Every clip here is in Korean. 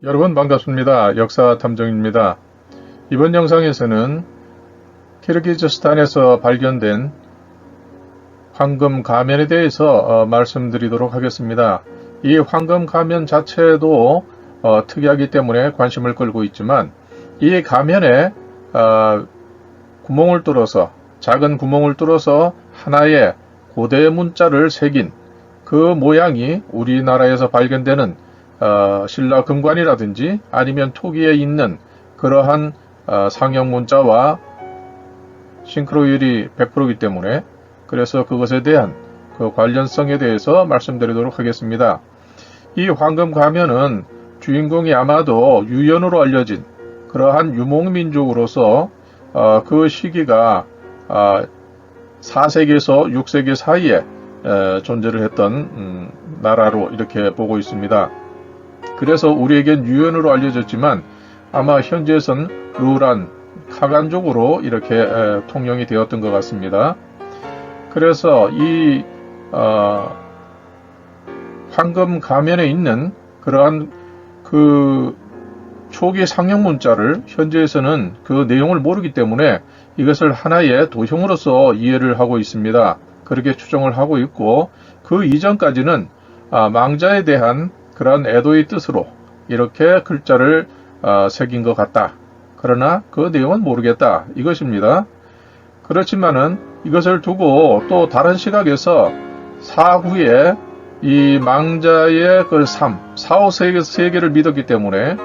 여러분 반갑습니다. 역사탐정입니다. 이번 영상에서는 키르기즈스탄에서 발견된 황금 가면에 대해서 말씀드리도록 하겠습니다. 이 황금 가면 자체도 특이하기 때문에 관심을 끌고 있지만 이 가면에 구멍을 뚫어서 작은 구멍을 뚫어서 하나의 고대 문자를 새긴 그 모양이 우리나라에서 발견되는 신라 금관이라든지 아니면 토기에 있는 그러한 상형 문자와 싱크로율이 100%이기 때문에 그래서 그것에 대한 그 관련성에 대해서 말씀드리도록 하겠습니다. 이 황금 가면은 주인공이 아마도 유연으로 알려진 그러한 유목민족으로서 그 시기가 4세기에서 6세기 사이에 존재를 했던 나라로 이렇게 보고 있습니다. 그래서 우리에겐 유연으로 알려졌지만 아마 현재에선 루란, 카간족으로 이렇게 통용이 되었던 것 같습니다. 그래서 이 황금 가면에 있는 그러한 그 초기 상형 문자를 현재에서는 그 내용을 모르기 때문에 이것을 하나의 도형으로서 이해를 하고 있습니다. 그렇게 추정을 하고 있고 그 이전까지는 망자에 대한 그런 애도의 뜻으로 이렇게 글자를 새긴 것 같다. 그러나 그 내용은 모르겠다. 이것입니다. 그렇지만은 이것을 두고 또 다른 시각에서 사후에 이 망자의 그 삶, 사후 세계를 믿었기 때문에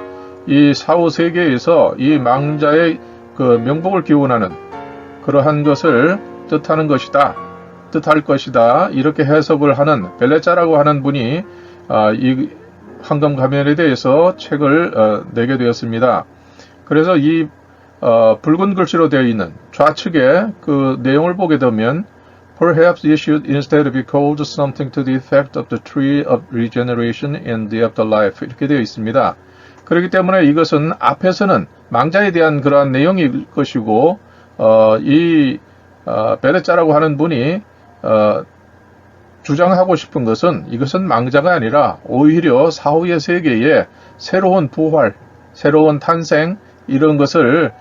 이 사후 세계에서 이 망자의 그 명복을 기원하는 그러한 것을 뜻하는 것이다. 뜻할 것이다. 이렇게 해석을 하는 벨레자라고 하는 분이 이 황금 가면에 대해서 책을 내게 되었습니다. 그래서 이 붉은 글씨로 되어 있는 좌측에 그 내용을 보게 되면 Perhaps it should instead be called something to the effect of the tree of regeneration in the afterlife 이렇게 되어 있습니다. 그렇기 때문에 이것은 앞에서는 망자에 대한 그러한 내용일 것이고 이 베레자라고 하는 분이 주장하고 싶은 것은 이것은 망자가 아니라 오히려 사후의 세계에 새로운 부활, 새로운 탄생 이런 것을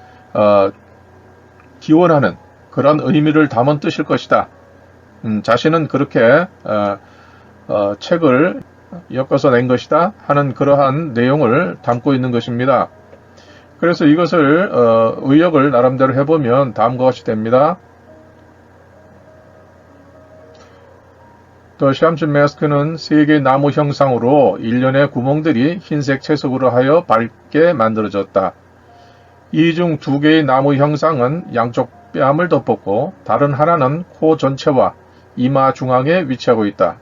기원하는 그런 의미를 담은 뜻일 것이다. 자신은 그렇게 책을 엮어서 낸 것이다 하는 그러한 내용을 담고 있는 것입니다. 그래서 이것을 의역을 나름대로 해보면 다음과 같이 됩니다. 더 샴즈 마스크는 세 개의 나무 형상으로 일련의 구멍들이 흰색 채석으로 하여 밝게 만들어졌다. 이 중 두 개의 나무 형상은 양쪽 뺨을 덮었고 다른 하나는 코 전체와 이마 중앙에 위치하고 있다.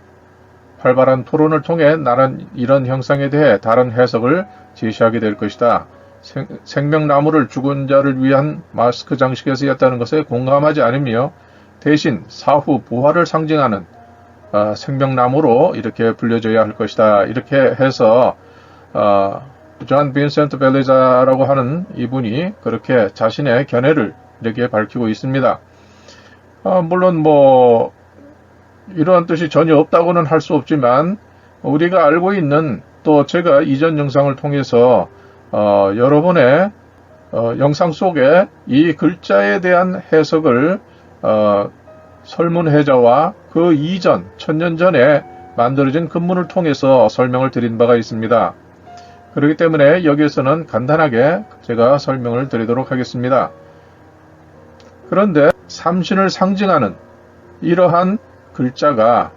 활발한 토론을 통해 나는 이런 형상에 대해 다른 해석을 제시하게 될 것이다. 생명나무를 죽은 자를 위한 마스크 장식에 쓰였다는 것에 공감하지 않으며 대신 사후 부활을 상징하는 생명나무로 이렇게 불려져야 할 것이다. 이렇게 해서 존 빈센트 벨레자라고 하는 이분이 그렇게 자신의 견해를 이렇게 밝히고 있습니다. 물론 뭐 이러한 뜻이 전혀 없다고는 할 수 없지만 우리가 알고 있는 또 제가 이전 영상을 통해서 여러 번의 영상 속에 이 글자에 대한 해석을 설문해자와 그 이전, 1000년 전에 만들어진 금문을 통해서 설명을 드린 바가 있습니다. 그렇기 때문에 여기에서는 간단하게 제가 설명을 드리도록 하겠습니다. 그런데 삼신을 상징하는 이러한 글자가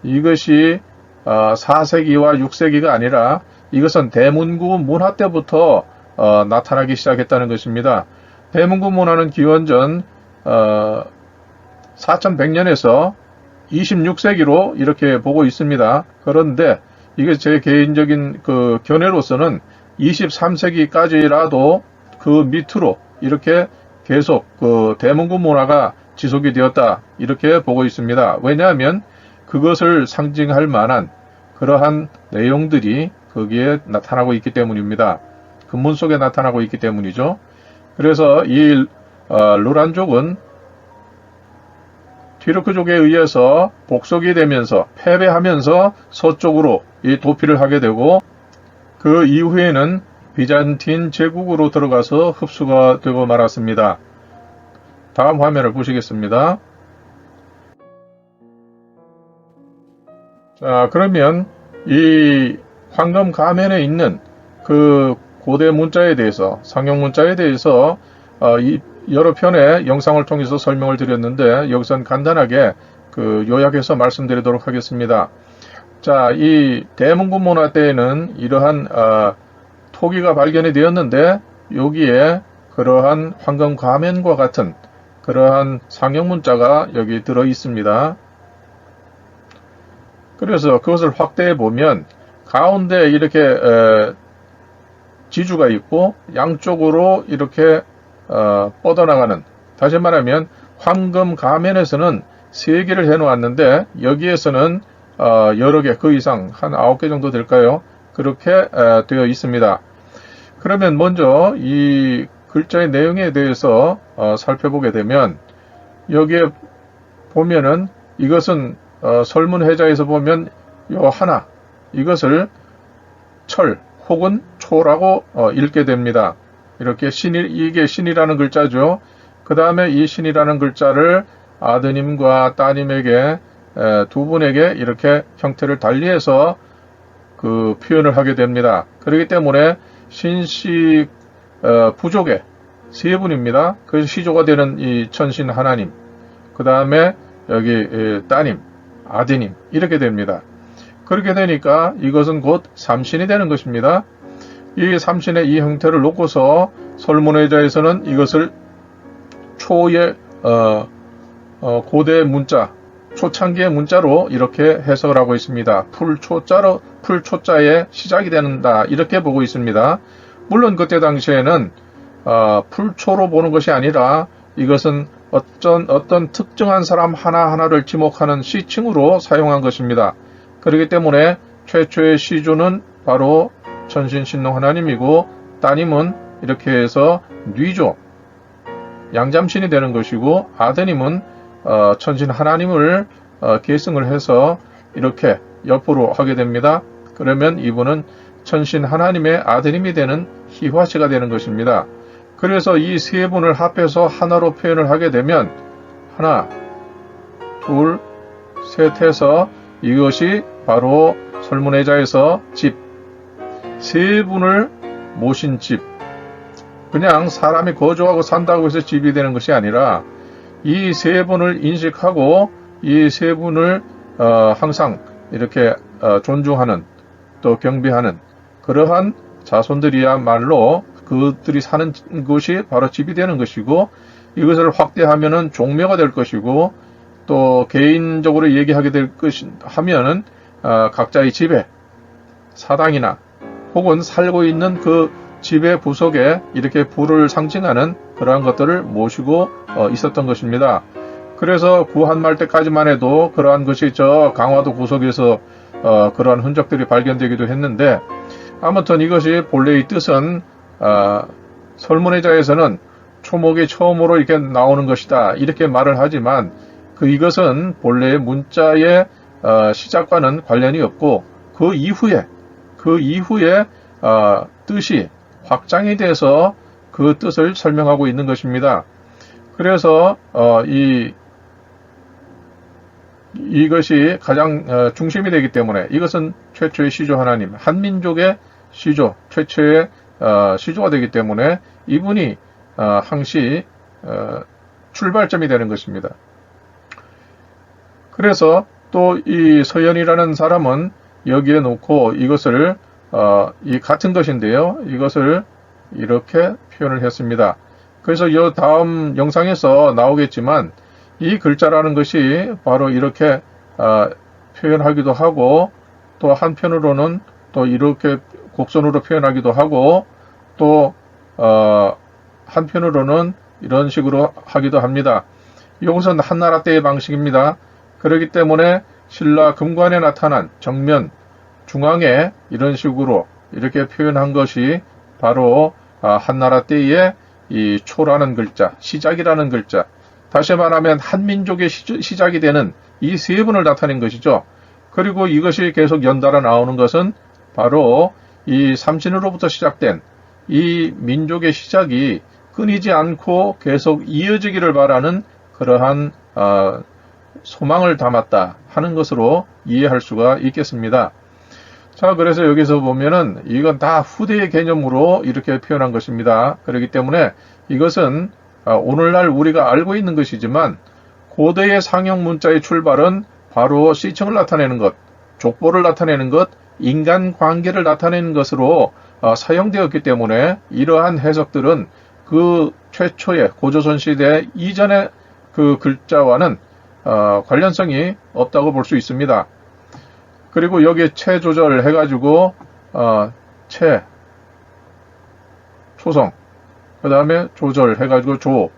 이것이 4세기와 6세기가 아니라 이것은 대문구 문화 때부터 나타나기 시작했다는 것입니다. 대문구 문화는 기원전 4100년에서 26세기로 이렇게 보고 있습니다. 그런데 이게 제 개인적인 그 견해로서는 23세기까지라도 그 밑으로 이렇게 계속 그 대문구 문화가 지속이 되었다 이렇게 보고 있습니다. 왜냐하면 그것을 상징할 만한 그러한 내용들이 거기에 나타나고 있기 때문입니다. 금문 속에 나타나고 있기 때문이죠. 그래서 이 루란족은 튀르크족에 의해서 복속이 되면서 패배하면서 서쪽으로 이 도피를 하게 되고 그 이후에는 비잔틴 제국으로 들어가서 흡수가 되고 말았습니다. 다음 화면을 보시겠습니다. 자, 그러면 이 황금 가면에 있는 그 고대 문자에 대해서, 상형 문자에 대해서 여러 편의 영상을 통해서 설명을 드렸는데 여기선 간단하게 요약해서 말씀드리도록 하겠습니다. 자, 이 대문군문화 때에는 이러한 토기가 발견이 되었는데 여기에 그러한 황금 가면과 같은 그러한 상형 문자가 여기 들어 있습니다. 그래서 그것을 확대해 보면 가운데 이렇게 지주가 있고 양쪽으로 이렇게 뻗어나가는, 다시 말하면 황금 가면에서는 3개를 해 놓았는데 여기에서는 여러 개, 그 이상 한 9개 정도 될까요? 그렇게 되어 있습니다. 그러면 먼저 이 글자의 내용에 대해서 살펴보게 되면 여기에 보면은 이것은 설문회자에서 보면 요 하나, 이것을 철 혹은 초라고 읽게 됩니다. 이렇게 이게 신이라는 글자죠. 그 다음에 이 신이라는 글자를 아드님과 따님에게 두 분에게 이렇게 형태를 달리해서 그 표현을 하게 됩니다. 그렇기 때문에 신씨 부족의 3분입니다. 그래서 시조가 되는 이 천신 하나님, 그 다음에 여기 따님, 아드님 이렇게 됩니다. 그렇게 되니까 이것은 곧 삼신이 되는 것입니다. 이 삼신의 이 형태를 놓고서 설문회자에서는 이것을 초의 고대 문자, 초창기의 문자로 이렇게 해석을 하고 있습니다. 풀초자의 시작이 된다, 이렇게 보고 있습니다. 물론 그때 당시에는 풀초로 보는 것이 아니라 이것은 어떤 특정한 사람 하나하나를 지목하는 시칭으로 사용한 것입니다. 그렇기 때문에 최초의 시조는 바로 천신신농 하나님이고 따님은 이렇게 해서 뉘조, 양잠신이 되는 것이고 아드님은 천신 하나님을 계승을 해서 이렇게 옆으로 하게 됩니다. 그러면 이분은 천신 하나님의 아드님이 되는 희화씨가 되는 것입니다. 그래서 이 3분을 합해서 하나로 표현을 하게 되면 하나, 둘, 셋 해서 이것이 바로 설문회자에서 집, 3분을 모신 집, 그냥 사람이 거주하고 산다고 해서 집이 되는 것이 아니라 이 3분을 인식하고 이 3분을 항상 이렇게 존중하는, 또 경배하는 그러한 자손들이야말로 그들이 사는 곳이 바로 집이 되는 것이고, 이것을 확대하면은 종묘가 될 것이고, 또 개인적으로 얘기하게 될 하면은 각자의 집에 사당이나 혹은 살고 있는 그 집의 부속에 이렇게 부를 상징하는 그러한 것들을 모시고 있었던 것입니다. 그래서 구한말 때까지만 해도 그러한 것이 저 강화도 구석에서 그러한 흔적들이 발견되기도 했는데, 아무튼 이것이 본래의 뜻은 설문회자에서는 초목이 처음으로 이렇게 나오는 것이다, 이렇게 말을 하지만 이것은 본래의 문자의 시작과는 관련이 없고 그 이후에 뜻이 확장이 돼서 그 뜻을 설명하고 있는 것입니다. 그래서 이것이 가장 중심이 되기 때문에 이것은 최초의 시조 하나님, 한민족의 시조, 최초의 시조가 되기 때문에 이분이 항시 출발점이 되는 것입니다. 그래서 또 이 서연이라는 사람은 여기에 놓고 이것을 이 같은 것인데요, 이것을 이렇게 표현을 했습니다. 그래서 이 다음 영상에서 나오겠지만 이 글자라는 것이 바로 이렇게 표현하기도 하고, 또 한편으로는 또 이렇게 곡선으로 표현하기도 하고, 또 한편으로는 이런 식으로 하기도 합니다. 이것은 한나라 때의 방식입니다. 그렇기 때문에 신라 금관에 나타난 정면 중앙에 이런 식으로 이렇게 표현한 것이 바로 한나라 때의 이 초라는 글자, 시작이라는 글자, 다시 말하면 한민족의 시작이 되는 이 3분을 나타낸 것이죠. 그리고 이것이 계속 연달아 나오는 것은 바로 이 삼신으로부터 시작된 이 민족의 시작이 끊이지 않고 계속 이어지기를 바라는 그러한 소망을 담았다 하는 것으로 이해할 수가 있겠습니다. 자, 그래서 여기서 보면은 이건 다 후대의 개념으로 이렇게 표현한 것입니다. 그렇기 때문에 이것은 오늘날 우리가 알고 있는 것이지만 고대의 상형 문자의 출발은 바로 시청을 나타내는 것, 족보를 나타내는 것, 인간관계를 나타내는 것으로 사용되었기 때문에 이러한 해석들은 그 최초의 고조선 시대 이전의 그 글자와는 관련성이 없다고 볼 수 있습니다. 그리고 여기에 채 조절을 해가지고 채, 초성, 그 다음에 조절해가지고 조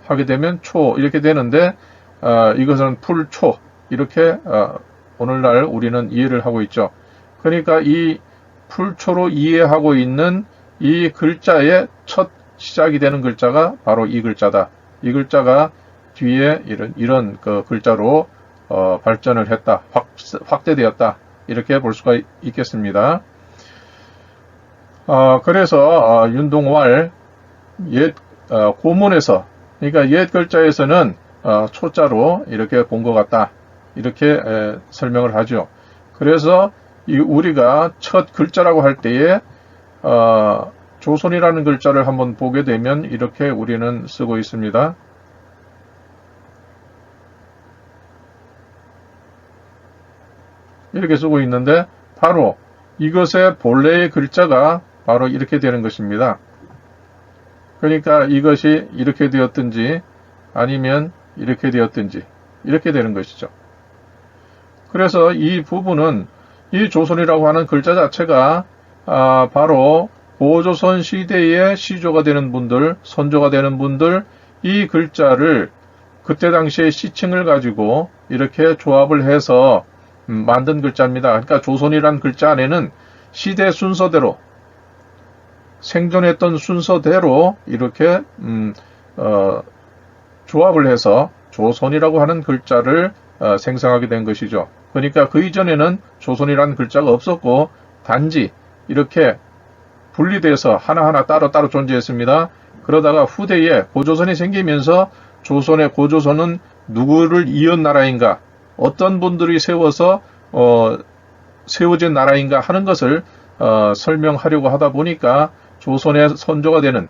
하게 되면 초 이렇게 되는데 이것은 풀초 이렇게 오늘날 우리는 이해를 하고 있죠. 그러니까 이 풀초로 이해하고 있는 이 글자의 첫 시작이 되는 글자가 바로 이 글자다. 이 글자가 뒤에 이런 그 글자로 발전을 했다, 확대되었다 이렇게 볼 수가 있겠습니다. 그래서 윤동왈 옛 고문에서 그러니까 옛 글자에서는 초자로 이렇게 본 것 같다 이렇게 설명을 하죠. 그래서 우리가 첫 글자라고 할 때에 조선이라는 글자를 한번 보게 되면 이렇게 우리는 쓰고 있습니다. 이렇게 쓰고 있는데 바로 이것의 본래의 글자가 바로 이렇게 되는 것입니다. 그러니까 이것이 이렇게 되었든지 아니면 이렇게 되었든지 이렇게 되는 것이죠. 그래서 이 부분은 이 조선이라고 하는 글자 자체가 바로 고조선 시대의 시조가 되는 분들, 선조가 되는 분들 이 글자를 그때 당시의 시칭을 가지고 이렇게 조합을 해서 만든 글자입니다. 그러니까 조선이란 글자 안에는 시대 순서대로 생존했던 순서대로 이렇게 조합을 해서 조선이라고 하는 글자를 생성하게 된 것이죠. 그러니까 그 이전에는 조선이라는 글자가 없었고 단지 이렇게 분리돼서 하나하나 따로따로 존재했습니다. 그러다가 후대에 고조선이 생기면서 조선의 고조선은 누구를 이은 나라인가, 어떤 분들이 세워서 세워진 나라인가 하는 것을 설명하려고 하다 보니까 조선의 선조가 되는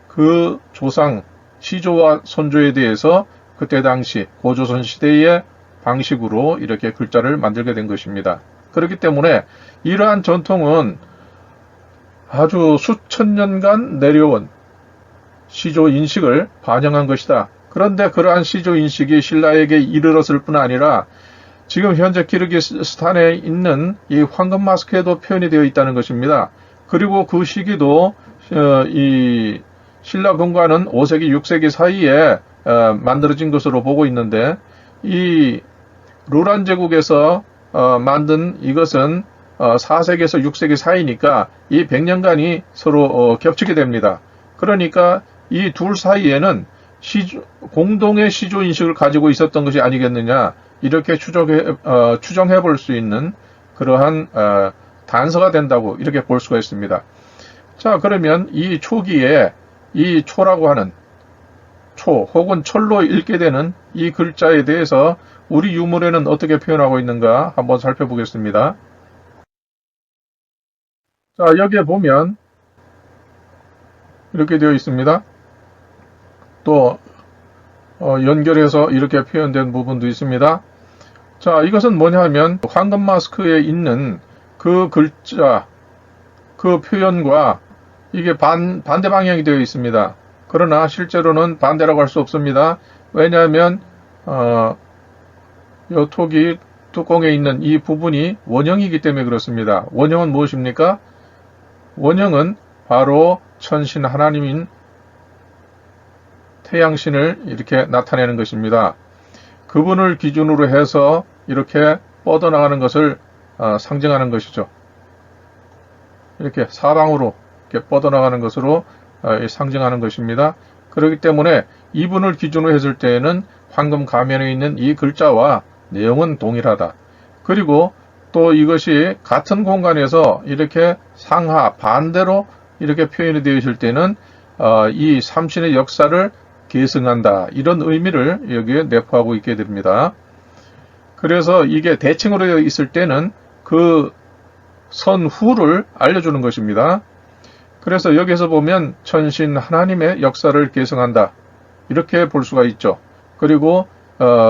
그 조상 시조와 선조에 대해서 그때 당시 고조선 시대의 방식으로 이렇게 글자를 만들게 된 것입니다. 그렇기 때문에 이러한 전통은 아주 수천 년간 내려온 시조 인식을 반영한 것이다. 그런데 그러한 시조 인식이 신라에게 이르렀을 뿐 아니라 지금 현재 키르기스탄에 있는 이 황금 마스크에도 표현이 되어 있다는 것입니다. 그리고 그 시기도 이 신라 근과는 5세기, 6세기 사이에 만들어진 것으로 보고 있는데 이 루란 제국에서 만든 이것은 4세기에서 6세기 사이니까 이 100년간이 서로 겹치게 됩니다. 그러니까 이 둘 사이에는 공동의 시조 인식을 가지고 있었던 것이 아니겠느냐 이렇게 추정해 볼 수 있는 그러한 단서가 된다고 이렇게 볼 수가 있습니다. 자, 그러면 이 초기에 이 초라고 하는 초 혹은 철로 읽게 되는 이 글자에 대해서 우리 유물에는 어떻게 표현하고 있는가 한번 살펴보겠습니다. 자, 여기에 보면 이렇게 되어 있습니다. 또 연결해서 이렇게 표현된 부분도 있습니다. 자, 이것은 뭐냐 하면 황금 마스크에 있는 그 글자, 그 표현과 이게 반대 방향이 되어 있습니다. 그러나 실제로는 반대라고 할 수 없습니다. 왜냐하면 이 토기 뚜껑에 있는 이 부분이 원형이기 때문에 그렇습니다. 원형은 무엇입니까? 원형은 바로 천신 하나님인 태양신을 이렇게 나타내는 것입니다. 그분을 기준으로 해서 이렇게 뻗어나가는 것을 상징하는 것이죠. 이렇게 사방으로 이렇게 뻗어나가는 것으로 상징하는 것입니다. 그렇기 때문에 이분을 기준으로 했을 때에는 황금 가면에 있는 이 글자와 내용은 동일하다. 그리고 또 이것이 같은 공간에서 이렇게 상하 반대로 이렇게 표현이 되어 있을 때는 이 삼신의 역사를 계승한다, 이런 의미를 여기에 내포하고 있게 됩니다. 그래서 이게 대칭으로 되어 있을 때는 그 선후를 알려주는 것입니다. 그래서 여기서 보면 천신 하나님의 역사를 계승한다, 이렇게 볼 수가 있죠. 그리고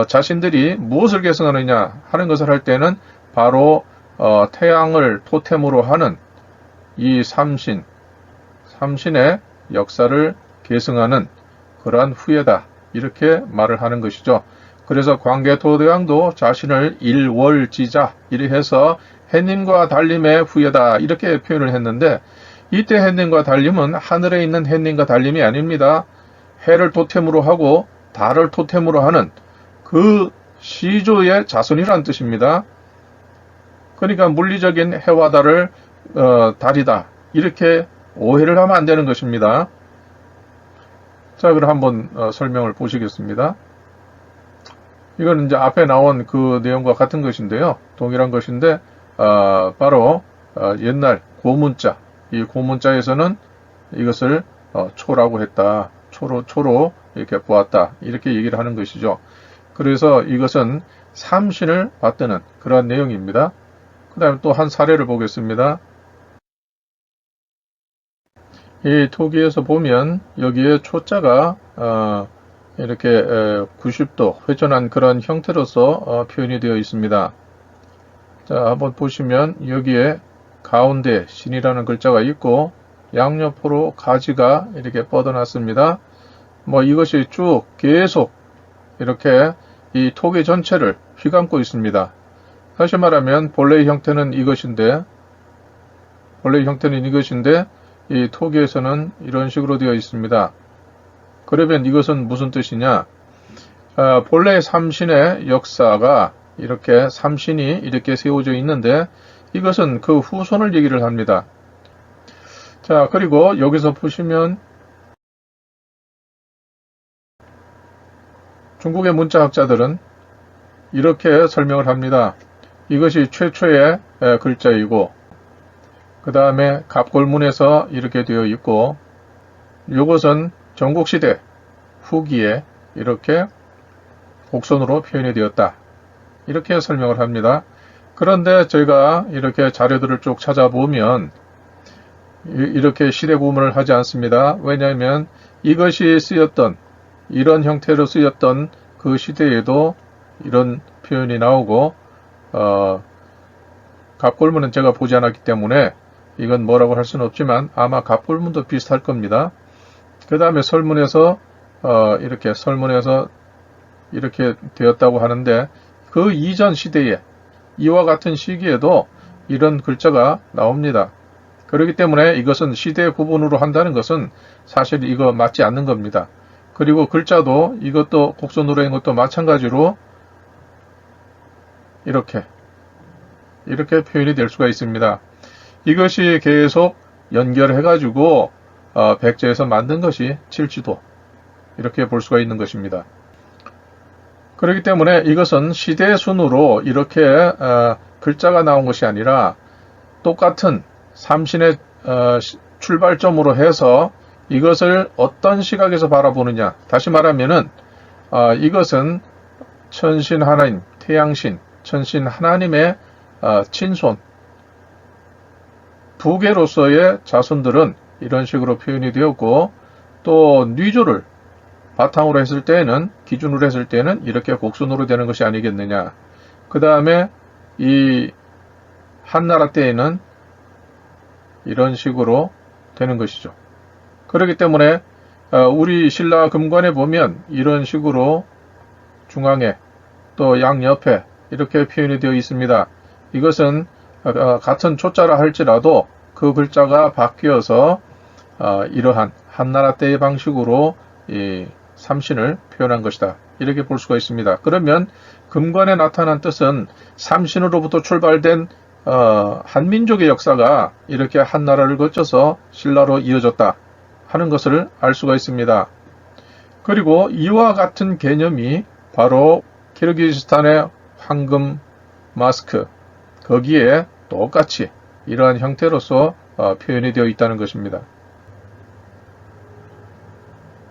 자신들이 무엇을 계승하느냐 하는 것을 할 때는 바로 태양을 토템으로 하는 이 삼신의 역사를 계승하는 그러한 후예다, 이렇게 말을 하는 것이죠. 그래서 광개토대왕도 자신을 일월지자 이렇게 해서 해님과 달림의 후예다, 이렇게 표현을 했는데, 이때 해님과 달림은 하늘에 있는 해님과 달림이 아닙니다. 해를 토템으로 하고 달을 토템으로 하는 그 시조의 자손이란 뜻입니다. 그러니까 물리적인 해와 달을 달이다, 이렇게 오해를 하면 안 되는 것입니다. 자, 그럼 한번 설명을 보시겠습니다. 이건 이제 앞에 나온 그 내용과 같은 것인데요. 동일한 것인데 바로 옛날 고문자, 이 고문자에서는 이것을 초라고 했다, 초로 이렇게 보았다, 이렇게 얘기를 하는 것이죠. 그래서 이것은 삼신을 받드는 그러한 내용입니다. 그 다음에 또 한 사례를 보겠습니다. 이 토기에서 보면 여기에 초자가 이렇게 90도 회전한 그런 형태로서 표현이 되어 있습니다. 자, 한번 보시면 여기에 가운데 신이라는 글자가 있고 양옆으로 가지가 이렇게 뻗어놨습니다. 이것이 쭉 계속 이렇게 이 토기 전체를 휘감고 있습니다. 다시 말하면 본래의 형태는 이것인데 이 토기에서는 이런 식으로 되어 있습니다. 그러면 이것은 무슨 뜻이냐? 본래 삼신의 역사가 이렇게 삼신이 이렇게 세워져 있는데 이것은 그 후손을 얘기를 합니다. 자, 그리고 여기서 보시면 중국의 문자학자들은 이렇게 설명을 합니다. 이것이 최초의 글자이고 그 다음에 갑골문에서 이렇게 되어 있고 이것은 전국시대 후기에 이렇게 곡선으로 표현이 되었다, 이렇게 설명을 합니다. 그런데 저희가 이렇게 자료들을 쭉 찾아보면 이렇게 시대 구분을 하지 않습니다. 왜냐하면 이것이 쓰였던, 이런 형태로 쓰였던 그 시대에도 이런 표현이 나오고 갑골문은 제가 보지 않았기 때문에 이건 뭐라고 할 수는 없지만 아마 갑골문도 비슷할 겁니다. 그 다음에 설문에서 이렇게 되었다고 하는데 그 이전 시대에 이와 같은 시기에도 이런 글자가 나옵니다. 그렇기 때문에 이것은 시대 구분으로 한다는 것은 사실 이거 맞지 않는 겁니다. 그리고 글자도 이것도 곡선으로 한 것도 마찬가지로 이렇게 표현이 될 수가 있습니다. 이것이 계속 연결해 가지고 백제에서 만든 것이 칠지도, 이렇게 볼 수가 있는 것입니다. 그렇기 때문에 이것은 시대 순으로 이렇게 글자가 나온 것이 아니라 똑같은 삼신의 출발점으로 해서 이것을 어떤 시각에서 바라보느냐, 다시 말하면은 이것은 천신 하나님, 태양신, 천신 하나님의 친손, 부계로서의 자손들은 이런 식으로 표현이 되었고, 또 뉘조를 바탕으로 했을 때에는, 기준으로 했을 때는 이렇게 곡선으로 되는 것이 아니겠느냐. 그 다음에 이 한나라 때에는 이런 식으로 되는 것이죠. 그렇기 때문에 우리 신라 금관에 보면 이런 식으로 중앙에 또 양옆에 이렇게 표현이 되어 있습니다. 이것은 같은 초자라 할지라도 그 글자가 바뀌어서 이러한 한나라 때의 방식으로 이 삼신을 표현한 것이다, 이렇게 볼 수가 있습니다. 그러면 금관에 나타난 뜻은 삼신으로부터 출발된 한민족의 역사가 이렇게 한나라를 거쳐서 신라로 이어졌다 하는 것을 알 수가 있습니다. 그리고 이와 같은 개념이 바로 키르기즈스탄의 황금 마스크, 거기에 똑같이 이러한 형태로서 표현이 되어 있다는 것입니다.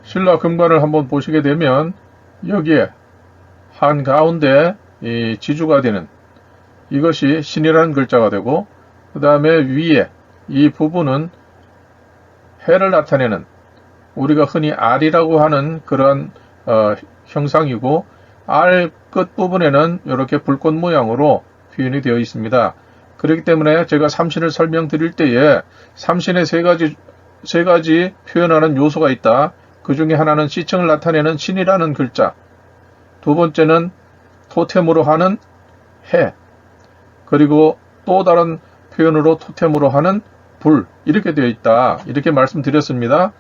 신라 금관을 한번 보시게 되면 여기에 한가운데 이 지주가 되는 이것이 신이라는 글자가 되고, 그 다음에 위에 이 부분은 해를 나타내는 우리가 흔히 알이라고 하는 그런 형상이고, 알 끝부분에는 이렇게 불꽃 모양으로 표현이 되어 있습니다. 그렇기 때문에 제가 삼신을 설명드릴 때에 삼신의 세 가지 표현하는 요소가 있다. 그 중에 하나는 시청을 나타내는 신이라는 글자, 두 번째는 토템으로 하는 해, 그리고 또 다른 표현으로 토템으로 하는 불, 이렇게 되어 있다. 이렇게 말씀드렸습니다.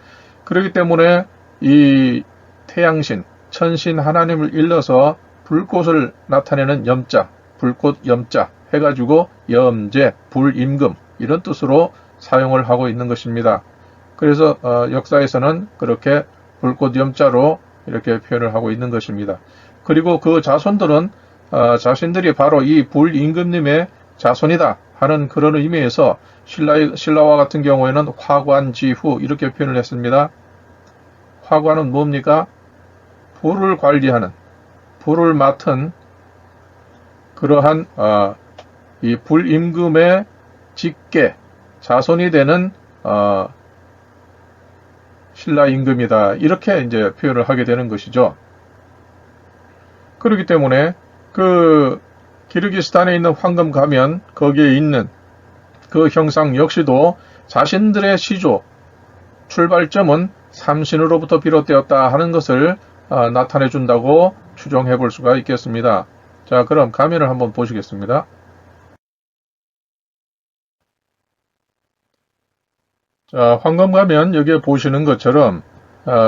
그렇기 때문에 이 태양신, 천신 하나님을 일러서 불꽃을 나타내는 염자, 불꽃 염자 해가지고 염제, 불임금 이런 뜻으로 사용을 하고 있는 것입니다. 그래서 역사에서는 그렇게 불꽃 염자로 이렇게 표현을 하고 있는 것입니다. 그리고 그 자손들은 자신들이 바로 이 불임금님의 자손이다 하는 그런 의미에서 신라와 같은 경우에는 화관지후 이렇게 표현을 했습니다. 화관은 뭡니까? 불을 관리하는, 불을 맡은 그러한 이 불임금의 직계, 자손이 되는 신라 임금이다. 이렇게 이제 표현을 하게 되는 것이죠. 그렇기 때문에 그 키르기스탄에 있는 황금 가면 거기에 있는 그 형상 역시도 자신들의 시조, 출발점은 삼신으로부터 비롯되었다 하는 것을 나타내 준다고 추정해 볼 수가 있겠습니다. 자, 그럼 가면을 한번 보시겠습니다. 자, 황금 가면 여기에 보시는 것처럼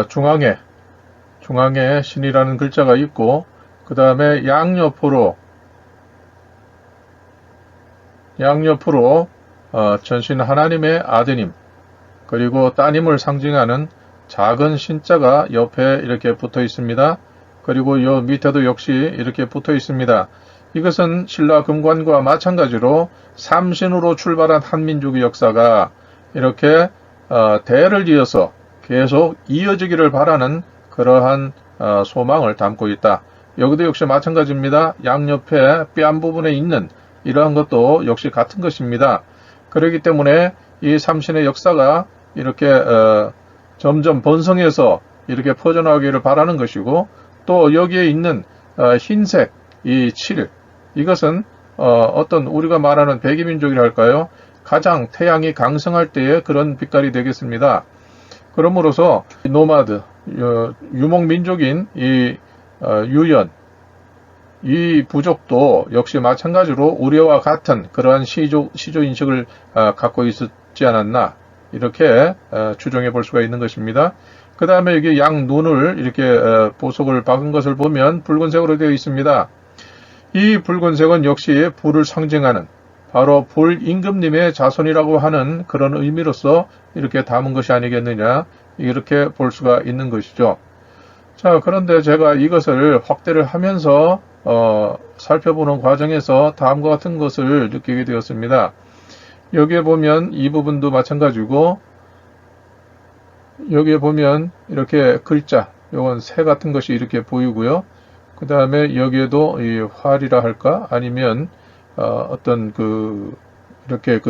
중앙에 신이라는 글자가 있고, 그 다음에 양옆으로 전신 하나님의 아드님, 그리고 따님을 상징하는 작은 신자가 옆에 이렇게 붙어 있습니다. 그리고 요 밑에도 역시 이렇게 붙어 있습니다. 이것은 신라 금관과 마찬가지로 삼신으로 출발한 한민족의 역사가 이렇게 대를 이어서 계속 이어지기를 바라는 그러한 소망을 담고 있다. 여기도 역시 마찬가지입니다. 양옆에 뺨 부분에 있는 이러한 것도 역시 같은 것입니다. 그렇기 때문에 이 삼신의 역사가 이렇게 점점 번성해서 이렇게 퍼져나가기를 바라는 것이고, 또 여기에 있는 흰색 이 칠, 이것은 어떤 우리가 말하는 백이민족이라 할까요? 가장 태양이 강성할 때의 그런 빛깔이 되겠습니다. 그러므로서 노마드, 유목민족인 이 유연, 이 부족도 역시 마찬가지로 우리와 같은 그러한 시조인식을 갖고 있었지 않았나, 이렇게 추정해 볼 수가 있는 것입니다. 그 다음에 여기 양 눈을 이렇게 보석을 박은 것을 보면 붉은색으로 되어 있습니다. 이 붉은색은 역시 불을 상징하는 바로 불임금님의 자손이라고 하는 그런 의미로서 이렇게 담은 것이 아니겠느냐, 이렇게 볼 수가 있는 것이죠. 자, 그런데 제가 이것을 확대를 하면서 살펴보는 과정에서 다음과 같은 것을 느끼게 되었습니다. 여기에 보면 이 부분도 마찬가지고, 여기에 보면 이렇게 글자, 요건 새 같은 것이 이렇게 보이고요. 그 다음에 여기에도 이 활이라 할까? 아니면 어떤 이렇게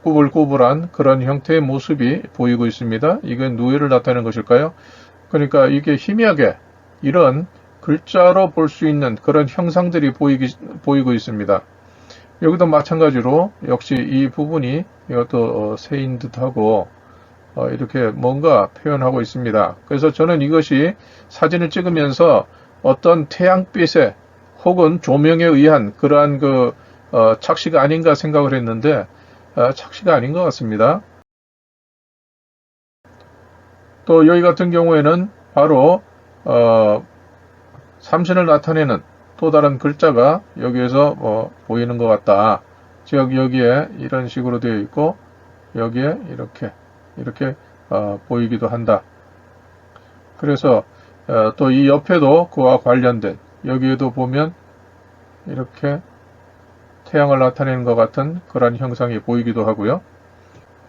꾸불꾸불한 그런 형태의 모습이 보이고 있습니다. 이건 누에를 나타내는 것일까요? 그러니까 이게 희미하게 이런 글자로 볼 수 있는 그런 형상들이 보이고 있습니다. 여기도 마찬가지로 역시 이 부분이 이것도 새인 듯하고 이렇게 뭔가 표현하고 있습니다. 그래서 저는 이것이 사진을 찍으면서 어떤 태양빛에 혹은 조명에 의한 그러한 착시가 아닌가 생각을 했는데 착시가 아닌 것 같습니다. 또 여기 같은 경우에는 바로 삼신을 나타내는 또 다른 글자가 여기에서 보이는 것 같다. 즉 여기에 이런 식으로 되어 있고 여기에 이렇게 보이기도 한다. 그래서 또 이 옆에도 그와 관련된 여기에도 보면 이렇게 태양을 나타내는 것 같은 그런 형상이 보이기도 하고요.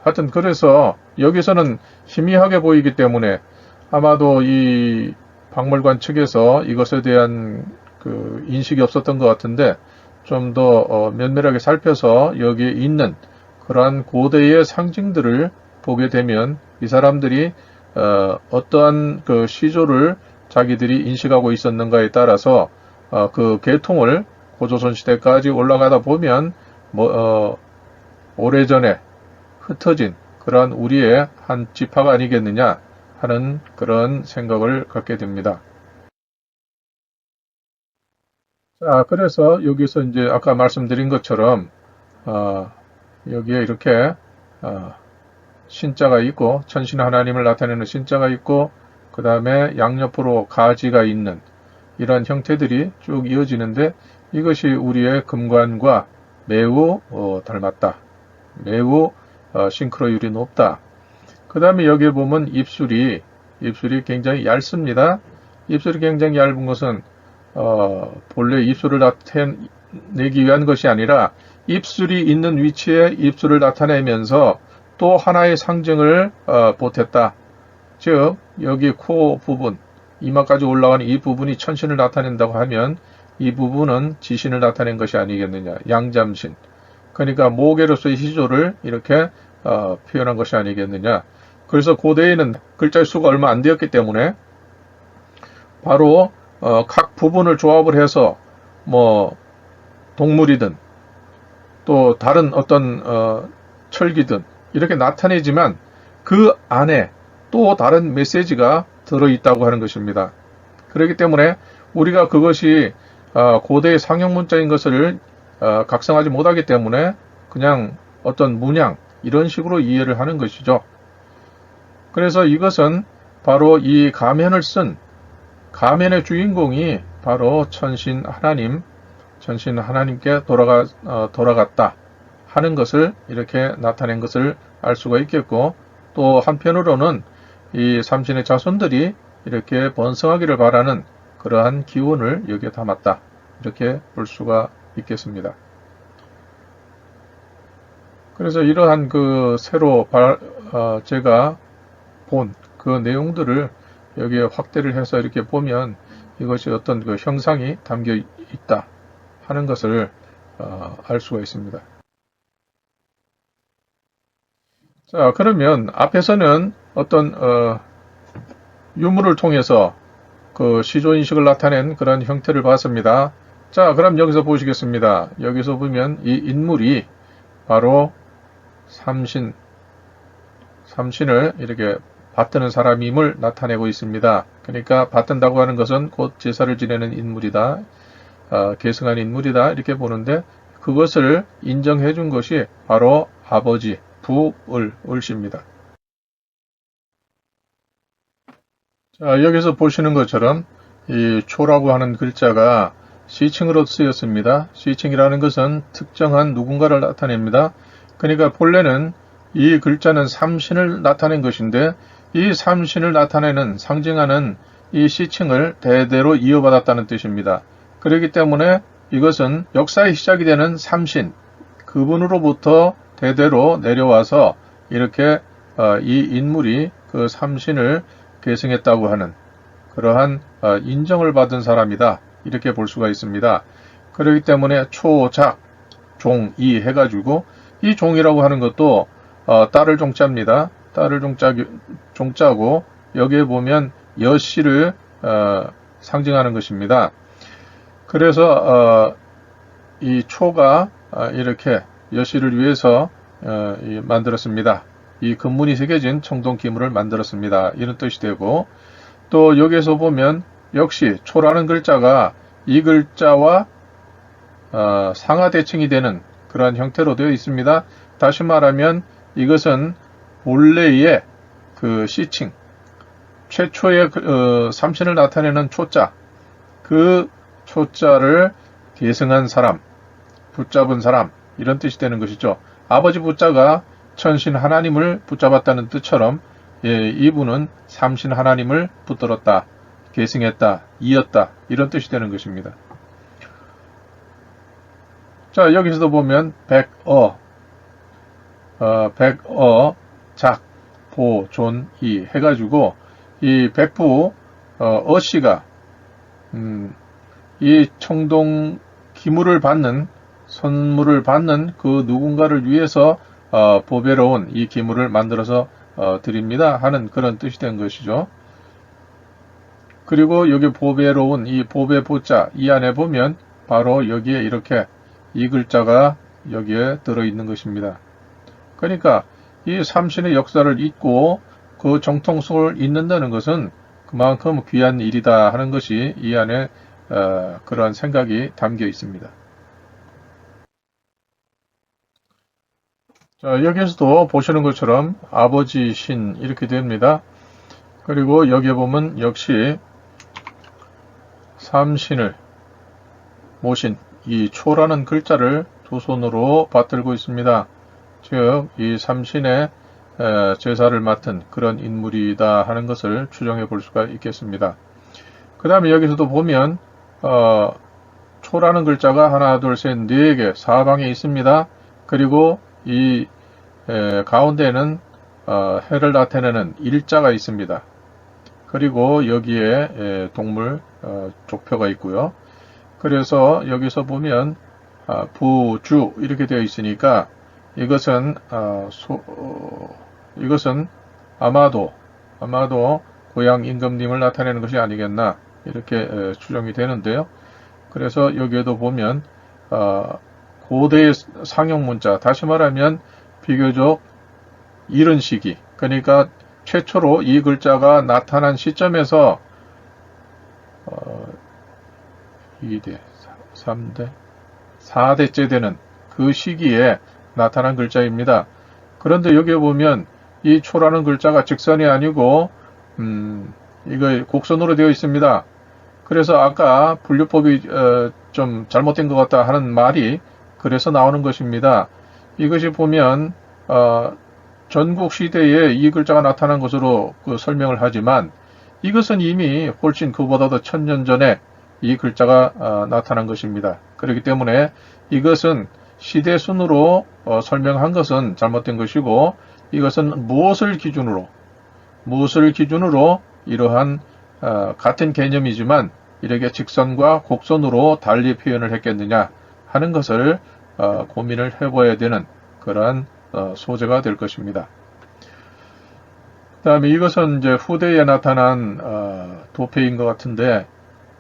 하여튼 그래서 여기서는 희미하게 보이기 때문에 아마도 이 박물관 측에서 이것에 대한 그 인식이 없었던 것 같은데, 좀 더 면밀하게 살펴서 여기에 있는 그러한 고대의 상징들을 보게 되면 이 사람들이 어떠한 그 시조를 자기들이 인식하고 있었는가에 따라서 그 계통을 고조선 시대까지 올라가다 보면 오래전에 흩어진 그러한 우리의 한 지파가 아니겠느냐 하는 그런 생각을 갖게 됩니다. 자, 그래서 여기서 이제 아까 말씀드린 것처럼 여기에 이렇게 신자가 있고, 천신 하나님을 나타내는 신자가 있고, 그 다음에 양옆으로 가지가 있는 이런 형태들이 쭉 이어지는데, 이것이 우리의 금관과 매우 닮았다. 매우 싱크로율이 높다. 그 다음에 여기에 보면 입술이 굉장히 얇습니다. 입술이 굉장히 얇은 것은 본래 입술을 나타내기 위한 것이 아니라 입술이 있는 위치에 입술을 나타내면서 또 하나의 상징을 보탰다. 즉 여기 코 부분, 이마까지 올라가는 이 부분이 천신을 나타낸다고 하면 이 부분은 지신을 나타낸 것이 아니겠느냐. 양잠신. 그러니까 모계로서의 시조를 이렇게 표현한 것이 아니겠느냐. 그래서 고대에는 글자의 수가 얼마 안 되었기 때문에 바로 각 부분을 조합을 해서 뭐 동물이든 또 다른 어떤 철기든 이렇게 나타내지만 그 안에 또 다른 메시지가 들어있다고 하는 것입니다. 그렇기 때문에 우리가 그것이 고대의 상형문자인 것을 각성하지 못하기 때문에 그냥 어떤 문양 이런 식으로 이해를 하는 것이죠. 그래서 이것은 바로 이 가면을 쓴 가면의 주인공이 바로 천신 하나님께 돌아갔다 하는 것을 이렇게 나타낸 것을 알 수가 있겠고, 또 한편으로는 이 삼신의 자손들이 이렇게 번성하기를 바라는 그러한 기원을 여기에 담았다, 이렇게 볼 수가 있겠습니다. 그래서 이러한 그 새로 제가 본 그 내용들을 여기에 확대를 해서 이렇게 보면 이것이 어떤 그 형상이 담겨 있다 하는 것을 알 수가 있습니다. 자, 그러면 앞에서는 어떤 유물을 통해서 그 시조인식을 나타낸 그런 형태를 봤습니다. 자, 그럼 여기서 보시겠습니다. 여기서 보면 이 인물이 바로 삼신을 이렇게 받드는 사람임을 나타내고 있습니다. 그러니까 받든다고 하는 것은 곧 제사를 지내는 인물이다, 계승한 인물이다, 이렇게 보는데, 그것을 인정해 준 것이 바로 아버지 을씨입니다. 자, 여기서 보시는 것처럼 이 초라고 하는 글자가 시칭으로 쓰였습니다. 시칭이라는 것은 특정한 누군가를 나타냅니다. 그러니까 본래는 이 글자는 삼신을 나타낸 것인데, 이 삼신을 나타내는, 상징하는 이 시칭을 대대로 이어받았다는 뜻입니다. 그렇기 때문에 이것은 역사의 시작이 되는 삼신, 그분으로부터 대대로 내려와서 이렇게 이 인물이 그 삼신을 계승했다고 하는 그러한 인정을 받은 사람이다, 이렇게 볼 수가 있습니다. 그렇기 때문에 초작, 종이 해가지고, 이 종이라고 하는 것도 딸을 종자입니다. 딸을 종자고, 여기에 보면 여씨를 상징하는 것입니다. 그래서 이 초가 이렇게 여씨를 위해서 만들었습니다. 이 금문이 새겨진 청동기물을 만들었습니다, 이런 뜻이 되고, 또 여기에서 보면 역시 초라는 글자가 이 글자와 상하대칭이 되는 그러한 형태로 되어 있습니다. 다시 말하면 이것은 본래의 그 시칭, 최초의 삼신을 나타내는 초자, 그 초자를 계승한 사람, 붙잡은 사람, 이런 뜻이 되는 것이죠. 아버지 붙자가 천신 하나님을 붙잡았다는 뜻처럼, 이분은 삼신 하나님을 붙들었다, 계승했다, 이었다, 이런 뜻이 되는 것입니다. 자, 여기서도 보면 백어, 백어, 작, 보, 존, 이 해가지고 이 백부 어씨가 이 청동 기물을 받는 선물을 받는 그 누군가를 위해서 보배로운 이 기물을 만들어서 드립니다 하는 그런 뜻이 된 것이죠. 그리고 여기 보배로운 이 보배 보자 이 안에 보면 바로 여기에 이렇게 이 글자가 여기에 들어있는 것입니다. 그러니까 이 삼신의 역사를 잊고 그 정통성을 잊는다는 것은 그만큼 귀한 일이다 하는 것이 이 안에 그러한 생각이 담겨 있습니다. 자, 여기서도 보시는 것처럼 아버지 신 이렇게 됩니다. 그리고 여기에 보면 역시 삼신을 모신 이 초라는 글자를 두 손으로 받들고 있습니다. 즉, 이 삼신의 제사를 맡은 그런 인물이다 하는 것을 추정해 볼 수가 있겠습니다. 그 다음에 여기서도 보면 초라는 글자가 하나, 둘, 셋, 네 개 사방에 있습니다. 그리고 이 가운데에는 해를 나타내는 일자가 있습니다. 그리고 여기에 동물 족표가 있고요. 그래서 여기서 보면 부주 이렇게 되어 있으니까 이것은 이것은 아마도 고향 임금님을 나타내는 것이 아니겠나 이렇게 추정이 되는데요. 그래서 여기에도 보면 고대의 상용 문자, 다시 말하면 비교적 이른 시기, 그러니까 최초로 이 글자가 나타난 시점에서 2대, 3대, 4대째 되는 그 시기에 나타난 글자입니다. 그런데 여기에 보면 이 초라는 글자가 직선이 아니고 이거 곡선으로 되어 있습니다. 그래서 아까 분류법이 좀 잘못된 것 같다 하는 말이 그래서 나오는 것입니다. 이것이 보면 전국 시대에 이 글자가 나타난 것으로 설명을 하지만 이것은 이미 훨씬 그보다도 1000년 전에 이 글자가 나타난 것입니다. 그렇기 때문에 이것은 시대 순으로 설명한 것은 잘못된 것이고 이것은 무엇을 기준으로 이러한 같은 개념이지만 이렇게 직선과 곡선으로 달리 표현을 했겠느냐 하는 것을 고민을 해봐야 되는 그러한 소재가 될 것입니다. 그 다음에 이것은 이제 후대에 나타난 도패인 것 같은데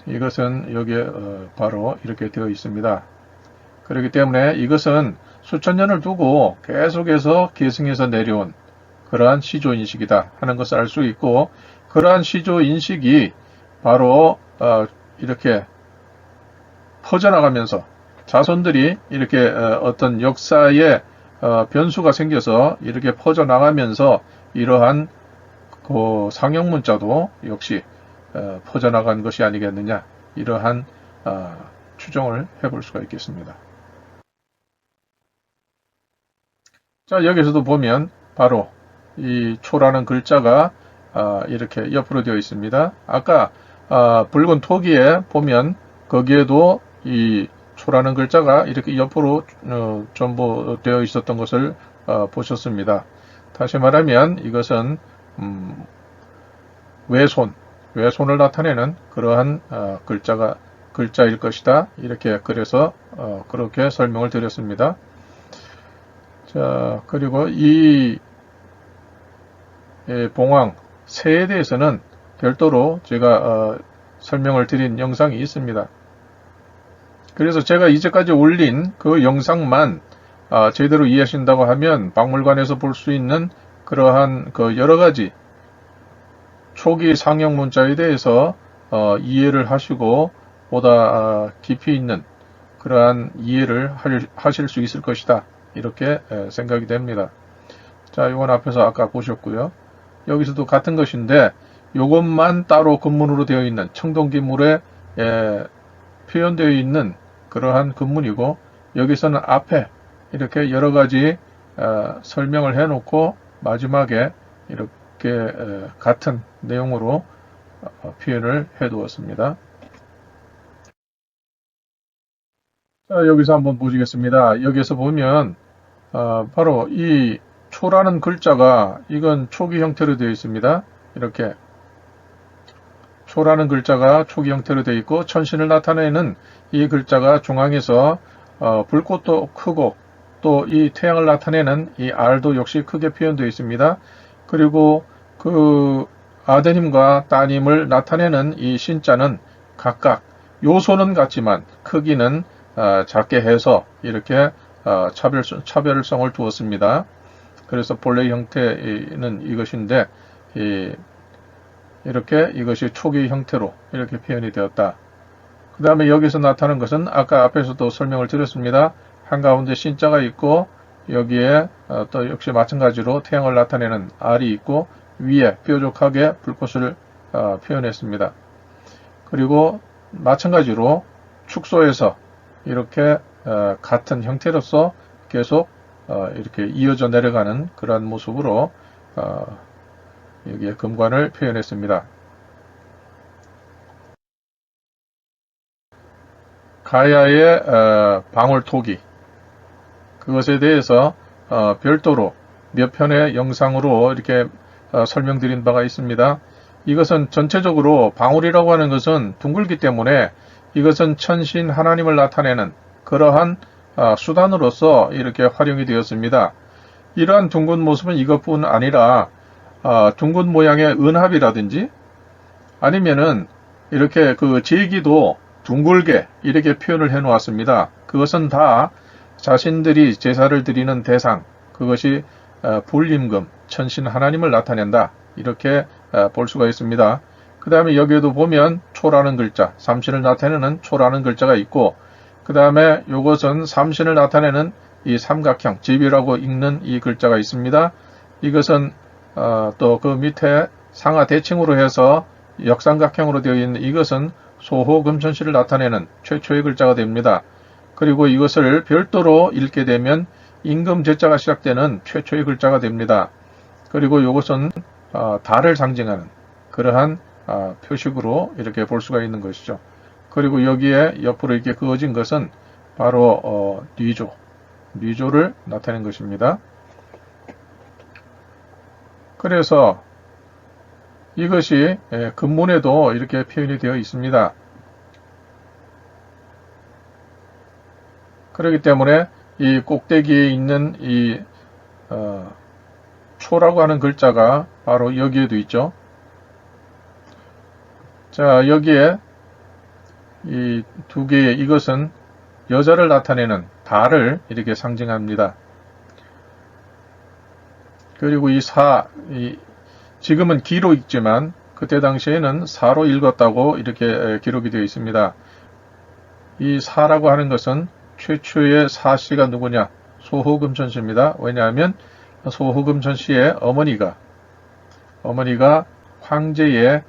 이것은 여기에 바로 이렇게 되어 있습니다. 그렇기 때문에 이것은 수천 년을 두고 계속해서 계승해서 내려온 그러한 시조인식이다 하는 것을 알 수 있고 그러한 시조인식이 바로 이렇게 퍼져나가면서 자손들이 이렇게 어떤 역사에 변수가 생겨서 이렇게 퍼져나가면서 이러한 그 상형문자도 역시 퍼져나간 것이 아니겠느냐 이러한 추정을 해볼 수가 있겠습니다. 자, 여기서도 보면 바로 이 초라는 글자가 이렇게 옆으로 되어 있습니다. 아까 붉은 토기에 보면 거기에도 이 초라는 글자가 이렇게 옆으로 전부 되어 있었던 것을 보셨습니다. 다시 말하면 이것은 외손을 나타내는 그러한 글자일 것이다. 이렇게 그래서 그렇게 설명을 드렸습니다. 자, 그리고 이 봉황 새에 대해서는 별도로 제가 설명을 드린 영상이 있습니다. 그래서 제가 이제까지 올린 그 영상만 제대로 이해하신다고 하면 박물관에서 볼 수 있는 그러한 그 여러 가지 초기 상형 문자에 대해서 이해를 하시고 보다 깊이 있는 그러한 이해를 하실 수 있을 것이다. 이렇게 생각이 됩니다. 자, 이건 앞에서 아까 보셨고요. 여기서도 같은 것인데 이것만 따로 근문으로 되어 있는 청동기물에 표현되어 있는 그러한 근문이고 여기서는 앞에 이렇게 여러 가지 설명을 해놓고 마지막에 이렇게 같은 내용으로 표현을 해 두었습니다. 자, 여기서 한번 보시겠습니다. 여기서 보면 바로 이 초라는 글자가 이건 초기 형태로 되어 있습니다. 이렇게 초라는 글자가 초기 형태로 되어 있고 천신을 나타내는 이 글자가 중앙에서 불꽃도 크고 또 이 태양을 나타내는 이 R도 역시 크게 표현되어 있습니다. 그리고 그 아드님과 따님을 나타내는 이 신자는 각각 요소는 같지만 크기는 작게 해서 이렇게 차별성을 두었습니다. 그래서 본래 형태는 이것인데 이렇게 이것이 초기 형태로 이렇게 표현이 되었다. 그 다음에 여기서 나타난 것은 아까 앞에서도 설명을 드렸습니다. 한가운데 신자가 있고 여기에 또 역시 마찬가지로 태양을 나타내는 R이 있고 위에 뾰족하게 불꽃을 표현했습니다. 그리고 마찬가지로 축소에서 이렇게 같은 형태로서 계속 이렇게 이어져 내려가는 그러한 모습으로 여기에 금관을 표현했습니다. 가야의 방울토기 그것에 대해서 별도로 몇 편의 영상으로 이렇게 설명드린 바가 있습니다. 이것은 전체적으로 방울이라고 하는 것은 둥글기 때문에 이것은 천신 하나님을 나타내는 그러한 수단으로서 이렇게 활용이 되었습니다. 이러한 둥근 모습은 이것뿐 아니라 둥근 모양의 은합이라든지 아니면은 이렇게 그 제기도 둥글게 이렇게 표현을 해 놓았습니다. 그것은 다 자신들이 제사를 드리는 대상, 그것이 불임금, 천신 하나님을 나타낸다. 이렇게 볼 수가 있습니다. 그 다음에 여기에도 보면 초라는 글자, 삼신을 나타내는 초라는 글자가 있고 그 다음에 이것은 삼신을 나타내는 이 삼각형, 집이라고 읽는 이 글자가 있습니다. 이것은 또 그 밑에 상하 대칭으로 해서 역삼각형으로 되어 있는 이것은 소호금천시를 나타내는 최초의 글자가 됩니다. 그리고 이것을 별도로 읽게 되면 임금제자가 시작되는 최초의 글자가 됩니다. 그리고 이것은 달을 상징하는 그러한 표식으로 이렇게 볼 수가 있는 것이죠. 그리고 여기에 옆으로 이렇게 그어진 것은 바로 뉘조를 나타낸 것입니다. 그래서 이것이 금문에도 이렇게 표현이 되어 있습니다. 그렇기 때문에 이 꼭대기에 있는 이 초라고 하는 글자가 바로 여기에도 있죠. 자, 여기에 이 두 개의 이것은 여자를 나타내는 달을 이렇게 상징합니다. 그리고 지금은 기로 읽지만 그때 당시에는 사로 읽었다고 이렇게 기록이 되어 있습니다. 이 사라고 하는 것은 최초의 사씨가 누구냐? 소호금천씨입니다. 왜냐하면 소호금천씨의 어머니가 황제의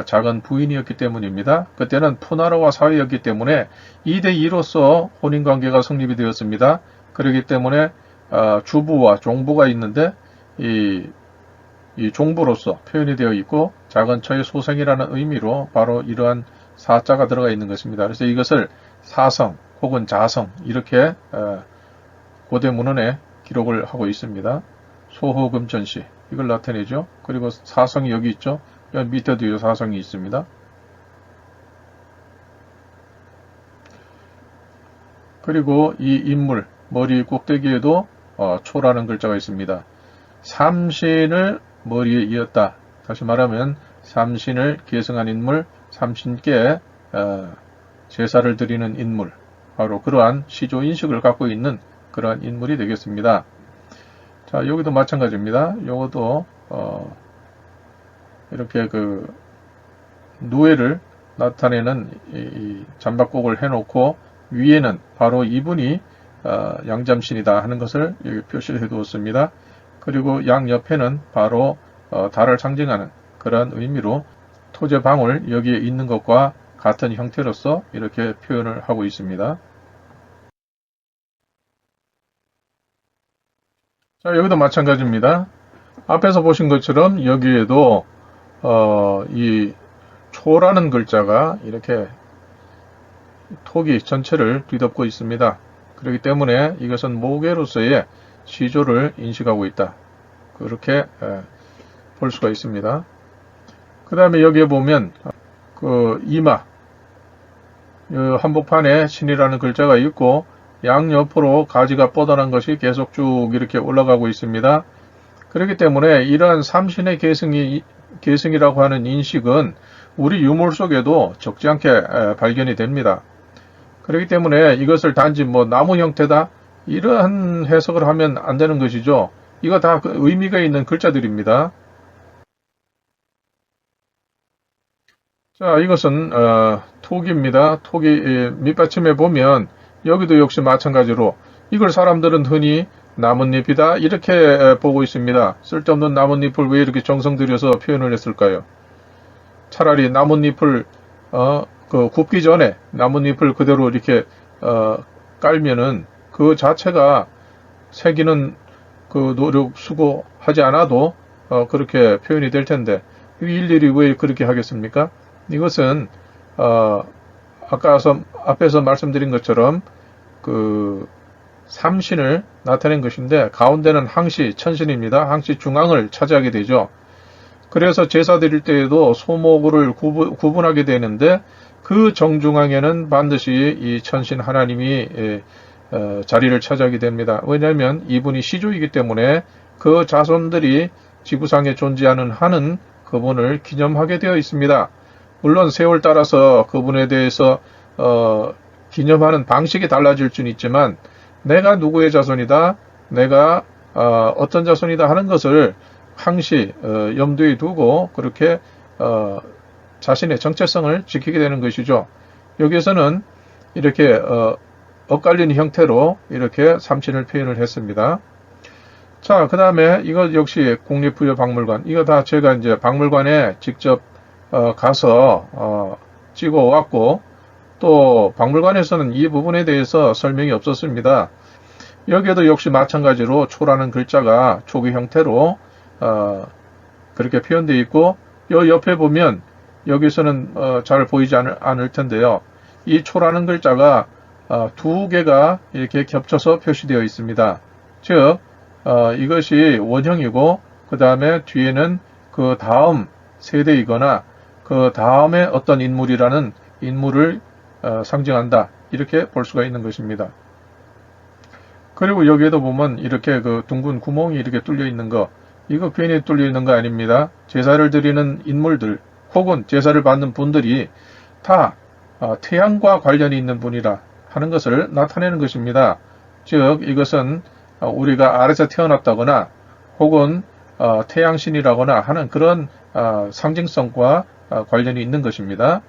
작은 부인이었기 때문입니다. 그때는 푸나라와 사회였기 때문에 2대2로서 혼인관계가 성립이 되었습니다. 그렇기 때문에 주부와 종부가 있는데 이 종부로서 표현이 되어 있고 작은 처의 소생이라는 의미로 바로 이러한 사자가 들어가 있는 것입니다. 그래서 이것을 사성 혹은 자성 이렇게 고대 문헌에 기록을 하고 있습니다. 소호금천시 이걸 나타내죠. 그리고 사성이 여기 있죠. 여기 밑에도 사성이 있습니다. 그리고 이 인물 머리 꼭대기에도 초라는 글자가 있습니다. 삼신을 머리에 이었다. 다시 말하면 삼신을 계승한 인물, 삼신께 제사를 드리는 인물, 바로 그러한 시조인식을 갖고 있는 그러한 인물이 되겠습니다. 자, 여기도 마찬가지입니다. 요것도 이렇게 그 누에를 나타내는 이 잠박곡을 해놓고 위에는 바로 이분이 양잠신이다 하는 것을 여기 표시를 해두었습니다. 그리고 양 옆에는 바로 달을 상징하는 그런 의미로 토제방울 여기에 있는 것과 같은 형태로서 이렇게 표현을 하고 있습니다. 자, 여기도 마찬가지입니다. 앞에서 보신 것처럼 여기에도 이 초라는 글자가 이렇게 토기 전체를 뒤덮고 있습니다. 그렇기 때문에 이것은 모계로서의 시조를 인식하고 있다. 그렇게 볼 수가 있습니다. 그 다음에 여기에 보면 그 이마 한복판에 신이라는 글자가 있고 양옆으로 가지가 뻗어난 것이 계속 쭉 이렇게 올라가고 있습니다. 그렇기 때문에 이러한 삼신의 계승이라고 하는 인식은 우리 유물 속에도 적지 않게 발견이 됩니다. 그렇기 때문에 이것을 단지 뭐 나무 형태다 이러한 해석을 하면 안 되는 것이죠. 이거 다 의미가 있는 글자들입니다. 자, 이것은 톡입니다. 톡이 밑받침에 보면 여기도 역시 마찬가지로 이걸 사람들은 흔히 나뭇잎이다 이렇게 보고 있습니다. 쓸데없는 나뭇잎을 왜 이렇게 정성 들여서 표현을 했을까요? 차라리 나뭇잎을 굽기 전에 나뭇잎을 그대로 이렇게 깔면은 그 자체가 새기는 그 노력 수고하지 않아도 그렇게 표현이 될 텐데 일일이 왜 그렇게 하겠습니까? 이것은 앞에서 말씀드린 것처럼 그 삼신을 나타낸 것인데 가운데는 항시 천신입니다. 항시 중앙을 차지하게 되죠. 그래서 제사 드릴 때에도 소목을 구분하게 되는데 그 정중앙에는 반드시 이 천신 하나님이 자리를 차지하게 됩니다. 왜냐하면 이분이 시조이기 때문에 그 자손들이 지구상에 존재하는 한은 그분을 기념하게 되어 있습니다. 물론 세월 따라서 그분에 대해서 기념하는 방식이 달라질 수는 있지만 내가 누구의 자손이다, 내가 어떤 자손이다 하는 것을 항시 염두에 두고 그렇게 자신의 정체성을 지키게 되는 것이죠. 여기에서는 이렇게 엇갈린 형태로 이렇게 삼신을 표현을 했습니다. 자, 그 다음에 이거 역시 국립부여박물관. 이거 다 제가 이제 박물관에 직접 가서 찍어 왔고 또 박물관에서는 이 부분에 대해서 설명이 없었습니다. 여기에도 역시 마찬가지로 초라는 글자가 초기 형태로 그렇게 표현되어 있고 이 옆에 보면 여기서는 잘 보이지 않을 텐데요. 이 초라는 글자가 두 개가 이렇게 겹쳐서 표시되어 있습니다. 즉 이것이 원형이고 그 다음에 뒤에는 그 다음 세대이거나 그 다음에 어떤 인물이라는 인물을 상징한다 이렇게 볼 수가 있는 것입니다. 그리고 여기에도 보면 이렇게 그 둥근 구멍이 이렇게 뚫려 있는 거 이거 괜히 뚫려 있는 거 아닙니다. 제사를 드리는 인물들 혹은 제사를 받는 분들이 다 태양과 관련이 있는 분이라 하는 것을 나타내는 것입니다. 즉 이것은 우리가 아래서 태어났다거나 혹은 태양신이라거나 하는 그런 상징성과 관련이 있는 것입니다.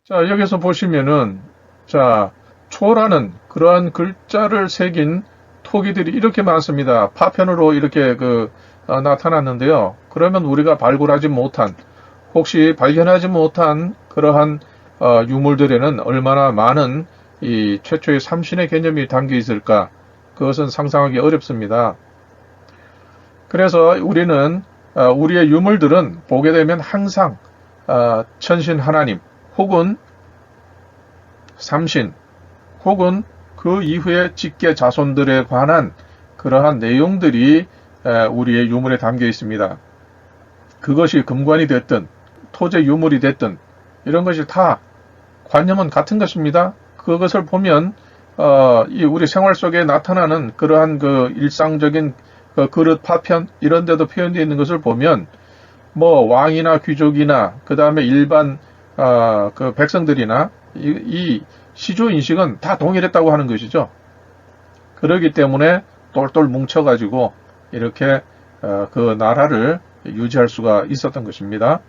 자, 여기서 보시면은 자, 초라는 그러한 글자를 새긴 토기들이 이렇게 많습니다. 파편으로 이렇게 나타났는데요. 그러면 우리가 발굴하지 못한 혹시 발견하지 못한 그러한 유물들에는 얼마나 많은 이 최초의 삼신의 개념이 담겨 있을까? 그것은 상상하기 어렵습니다. 그래서 우리는 우리의 유물들은 보게 되면 항상 천신 하나님 혹은 삼신 혹은 그 이후에 직계 자손들에 관한 그러한 내용들이 우리의 유물에 담겨 있습니다. 그것이 금관이 됐든 토제 유물이 됐든 이런 것이 다 관념은 같은 것입니다. 그것을 보면 우리 생활 속에 나타나는 그러한 그 일상적인 그릇 파편 이런 데도 표현되어 있는 것을 보면 뭐 왕이나 귀족이나 그 다음에 일반 그 백성들이나 이 시조 인식은 다 동일했다고 하는 것이죠. 그렇기 때문에 똘똘 뭉쳐가지고 이렇게 그 나라를 유지할 수가 있었던 것입니다.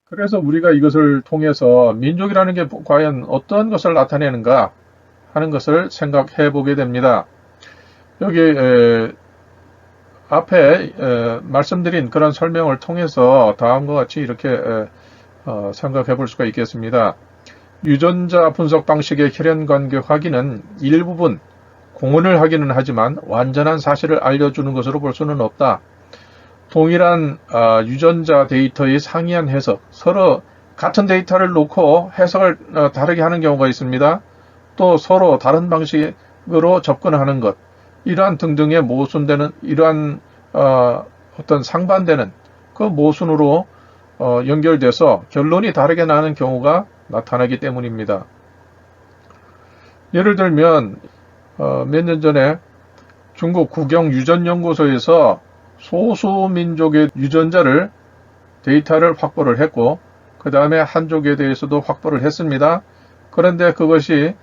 그래서 우리가 이것을 통해서 민족이라는 게 과연 어떤 것을 나타내는가 하는 것을 생각해 보게 됩니다. 여기 앞에 말씀드린 그런 설명을 통해서 다음과 같이 이렇게 생각해 볼 수가 있겠습니다. 유전자 분석 방식의 혈연관계 확인은 일부분 공언을 하기는 하지만 완전한 사실을 알려주는 것으로 볼 수는 없다. 동일한 유전자 데이터의 상이한 해석, 서로 같은 데이터를 놓고 해석을 다르게 하는 경우가 있습니다. 또 서로 다른 방식으로 접근하는 것, 이러한 등등의 모순되는 이러한 어떤 상반되는 그 모순으로 연결돼서 결론이 다르게 나는 경우가 나타나기 때문입니다. 예를 들면 몇 년 전에 중국 국영유전연구소에서 소수민족의 유전자를 데이터를 확보를 했고 그 다음에 한족에 대해서도 확보를 했습니다. 그런데 그것이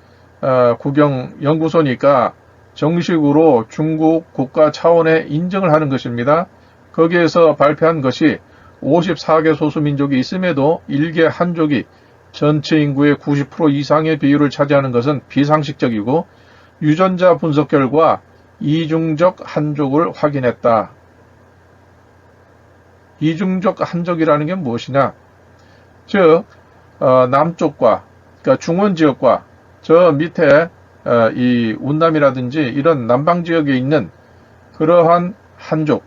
국영연구소니까 정식으로 중국 국가 차원의 인정을 하는 것입니다. 거기에서 발표한 것이 54개 소수민족이 있음에도 1개 한족이 전체 인구의 90% 이상의 비율을 차지하는 것은 비상식적이고 유전자 분석 결과 이중적 한족을 확인했다. 이중적 한족이라는 게 무엇이냐? 즉 남쪽과 그러니까 중원지역과 저 밑에 이 운남이라든지 이런 남방지역에 있는 그러한 한족,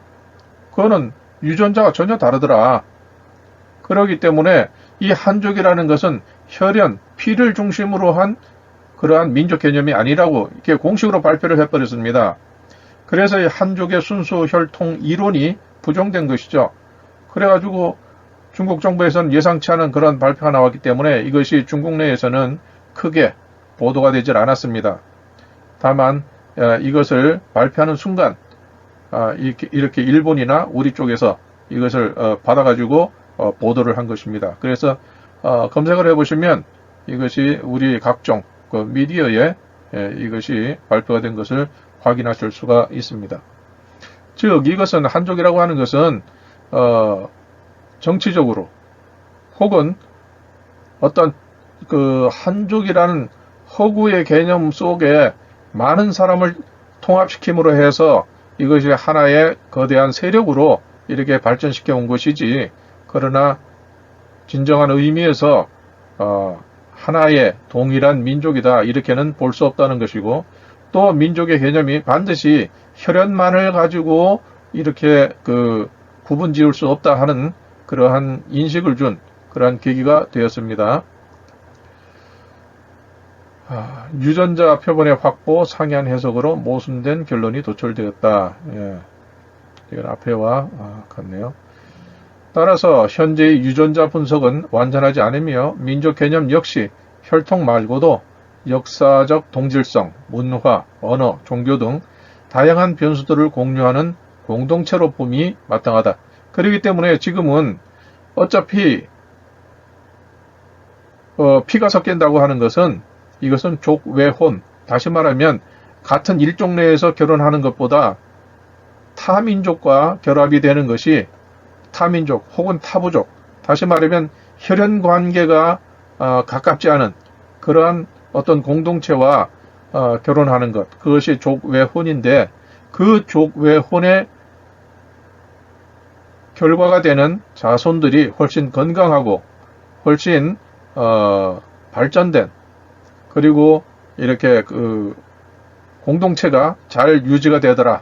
그거는 유전자가 전혀 다르더라. 그렇기 때문에 이 한족이라는 것은 혈연, 피를 중심으로 한 그러한 민족 개념이 아니라고 이렇게 공식으로 발표를 해버렸습니다. 그래서 이 한족의 순수 혈통 이론이 부정된 것이죠. 그래가지고 중국 정부에서는 예상치 않은 그런 발표가 나왔기 때문에 이것이 중국 내에서는 크게 보도가 되질 않았습니다. 다만 이것을 발표하는 순간 이렇게 일본이나 우리 쪽에서 이것을 받아가지고 보도를 한 것입니다. 그래서 검색을 해보시면 이것이 우리 각종 그 미디어에 이것이 발표가 된 것을 확인하실 수가 있습니다. 즉 이것은 한족이라고 하는 것은 정치적으로 혹은 어떤 그 한족이라는 허구의 개념 속에 많은 사람을 통합시킴으로 해서 이것이 하나의 거대한 세력으로 이렇게 발전시켜 온 것이지, 그러나 진정한 의미에서 하나의 동일한 민족이다 이렇게는 볼 수 없다는 것이고, 또 민족의 개념이 반드시 혈연만을 가지고 이렇게 구분 지을 수 없다 하는 그러한 인식을 준 그러한 계기가 되었습니다. 유전자 표본의 확보, 상이한 해석으로 모순된 결론이 도출되었다. 예. 이건 앞에와 같네요. 따라서 현재의 유전자 분석은 완전하지 않으며 민족 개념 역시 혈통 말고도 역사적 동질성, 문화, 언어, 종교 등 다양한 변수들을 공유하는 공동체로 봄이 마땅하다. 그렇기 때문에 지금은 어차피 피가 섞인다고 하는 것은 이것은 족외혼, 다시 말하면 같은 일족 내에서 결혼하는 것보다 타민족과 결합이 되는 것이 타민족 혹은 타부족, 다시 말하면 혈연 관계가 가깝지 않은 그러한 어떤 공동체와 결혼하는 것, 그것이 족외혼인데, 그 족외혼의 결과가 되는 자손들이 훨씬 건강하고 훨씬 발전된, 그리고 이렇게 공동체가 잘 유지가 되더라.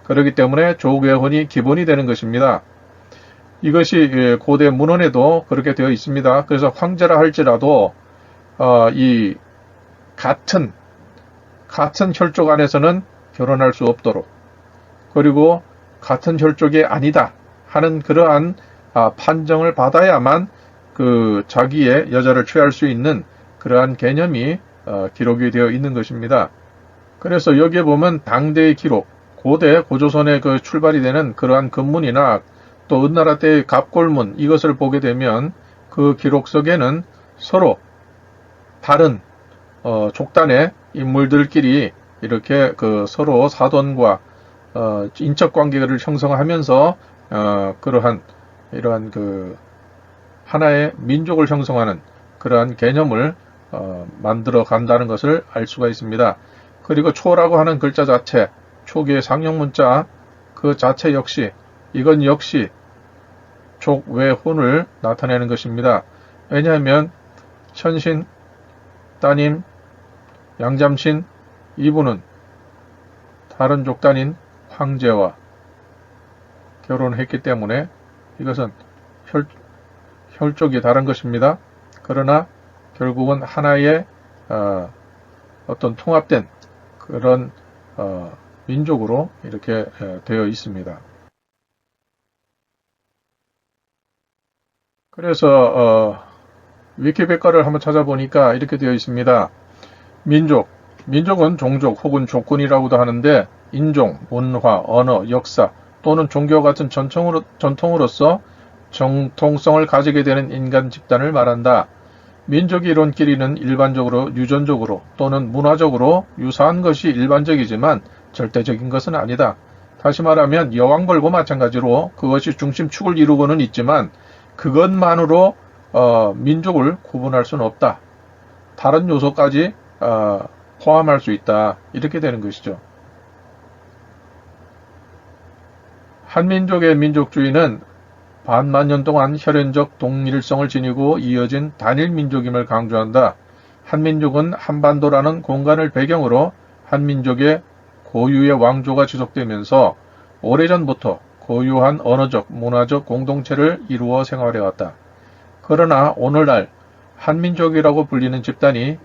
그렇기 때문에 족외혼이 기본이 되는 것입니다. 이것이 고대 문헌에도 그렇게 되어 있습니다. 그래서 황제라 할지라도 이 같은 혈족 안에서는 결혼할 수 없도록, 그리고 같은 혈족이 아니다 하는 그러한 판정을 받아야만 자기의 여자를 취할 수 있는 그러한 개념이 기록이 되어 있는 것입니다. 그래서 여기에 보면 당대의 기록, 고대 고조선의 출발이 되는 그러한 금문이나 또 은나라 때의 갑골문, 이것을 보게 되면 그 기록 속에는 서로 다른 족단의 인물들끼리 이렇게 서로 사돈과 인척 관계를 형성하면서 이러한 하나의 민족을 형성하는 그러한 개념을 만들어 간다는 것을 알 수가 있습니다. 그리고 초라고 하는 글자 자체, 초기의 상형문자 그 자체 역시, 이건 역시 족외혼을 나타내는 것입니다. 왜냐하면 천신, 따님, 양잠신, 이분은 다른 족단인 황제와 결혼했기 때문에 이것은 혈족이 다른 것입니다. 그러나 결국은 하나의 어떤 통합된 그런 민족으로 이렇게 되어 있습니다. 그래서 위키백과를 한번 찾아보니까 이렇게 되어 있습니다. 민족은 종족 혹은 조건이라고도 하는데 인종, 문화, 언어, 역사 또는 종교 같은 전통으로서 정통성을 가지게 되는 인간 집단을 말한다. 민족 이론끼리는 일반적으로 유전적으로 또는 문화적으로 유사한 것이 일반적이지만 절대적인 것은 아니다. 다시 말하면 여왕벌과 마찬가지로 그것이 중심축을 이루고는 있지만 그것만으로 민족을 구분할 수는 없다. 다른 요소까지 포함할 수 있다. 이렇게 되는 것이죠. 한민족의 민족주의는 반만 년 동안 혈연적 동일성을 지니고 이어진 단일 민족임을 강조한다. 한민족은 한반도라는 공간을 배경으로 한민족의 고유의 왕조가 지속되면서 오래전부터 고유한 언어적, 문화적 공동체를 이루어 생활해왔다. 그러나 오늘날 한민족이라고 불리는 집단이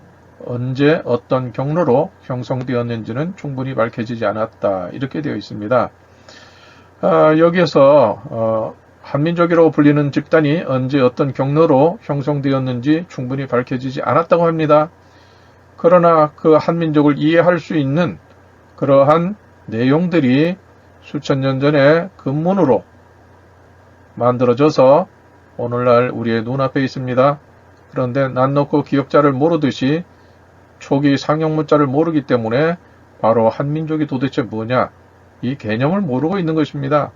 언제 어떤 경로로 형성되었는지는 충분히 밝혀지지 않았다. 이렇게 되어 있습니다. 여기에서 한민족이라고 불리는 집단이 언제 어떤 경로로 형성되었는지 충분히 밝혀지지 않았다고 합니다. 그러나 그 한민족을 이해할 수 있는 그러한 내용들이 수천 년 전에 근문으로 만들어져서 오늘날 우리의 눈앞에 있습니다. 그런데 난 놓고 기억자를 모르듯이 초기 상형문자를 모르기 때문에 바로 한민족이 도대체 뭐냐, 이 개념을 모르고 있는 것입니다.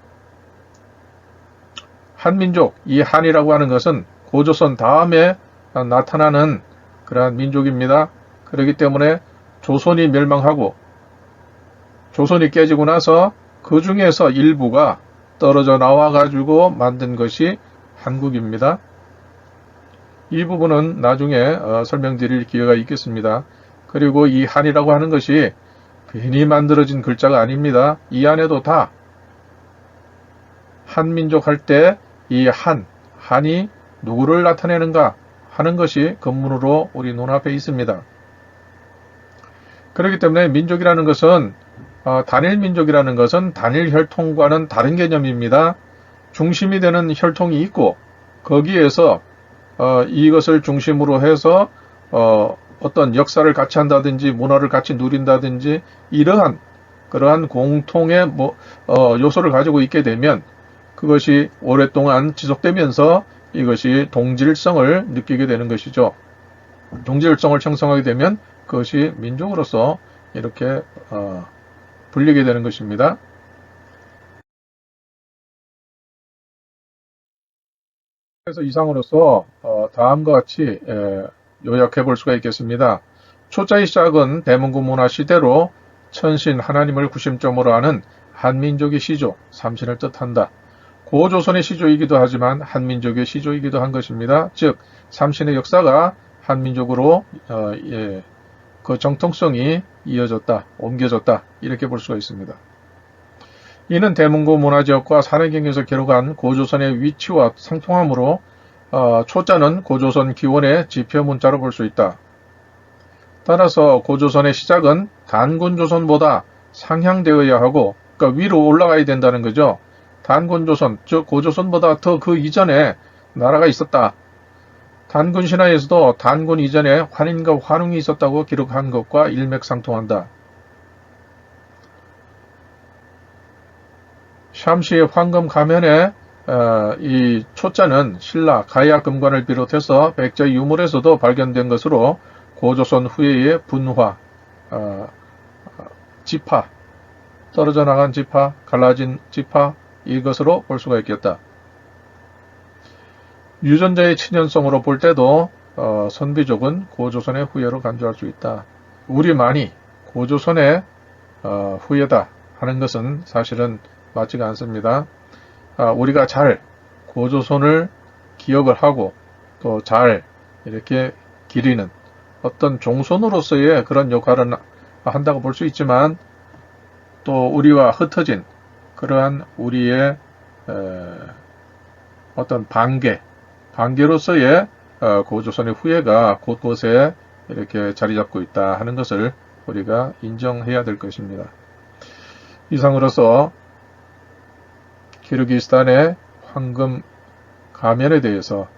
한민족, 이 한이라고 하는 것은 고조선 다음에 나타나는 그러한 민족입니다. 그렇기 때문에 조선이 멸망하고 조선이 깨지고 나서 그 중에서 일부가 떨어져 나와 가지고 만든 것이 한국입니다. 이 부분은 나중에 설명드릴 기회가 있겠습니다. 그리고 이 한이라고 하는 것이 괜히 만들어진 글자가 아닙니다. 이 안에도 다 한민족 할 때 이 한이 누구를 나타내는가 하는 것이 근문으로 우리 눈앞에 있습니다. 그렇기 때문에 민족이라는 것은 단일 민족이라는 것은 단일 혈통과는 다른 개념입니다. 중심이 되는 혈통이 있고 거기에서 이것을 중심으로 해서 어떤 역사를 같이 한다든지 문화를 같이 누린다든지 그러한 공통의 요소를 가지고 있게 되면 그것이 오랫동안 지속되면서 이것이 동질성을 느끼게 되는 것이죠. 동질성을 형성하게 되면 그것이 민족으로서 이렇게 불리게 되는 것입니다. 그래서 이상으로서 다음과 같이 요약해 볼 수가 있겠습니다. 초자의 시작은 대문구 문화 시대로 천신 하나님을 구심점으로 하는 한민족의 시조, 삼신을 뜻한다. 고조선의 시조이기도 하지만 한민족의 시조이기도 한 것입니다. 즉 삼신의 역사가 한민족으로 그 정통성이 이어졌다, 옮겨졌다 이렇게 볼 수가 있습니다. 이는 대문고 문화지역과 산해경에서 기록한 고조선의 위치와 상통하므로 초자는 고조선 기원의 지표문자로 볼 수 있다. 따라서 고조선의 시작은 단군조선보다 상향되어야 하고 그러니까 위로 올라가야 된다는 거죠. 단군조선, 즉 고조선보다 더 그 이전에 나라가 있었다. 단군 신화에서도 단군 이전에 환인과 환웅이 있었다고 기록한 것과 일맥상통한다. 샴시의 황금 가면에 이 초자는 신라, 가야 금관을 비롯해서 백제 유물에서도 발견된 것으로 고조선 후예의 분화, 지파, 떨어져 나간 지파, 갈라진 지파 이것으로 볼 수가 있겠다. 유전자의 친연성으로 볼 때도 선비족은 고조선의 후예로 간주할 수 있다. 우리만이 고조선의 후예다 하는 것은 사실은 맞지가 않습니다. 우리가 잘 고조선을 기억을 하고 또 잘 이렇게 기리는 어떤 종손으로서의 그런 역할을 한다고 볼 수 있지만 또 우리와 흩어진 그러한 우리의 어떤 반개로서의 고조선의 후예가 곳곳에 이렇게 자리 잡고 있다 하는 것을 우리가 인정해야 될 것입니다. 이상으로서 키르기스탄의 황금 가면에 대해서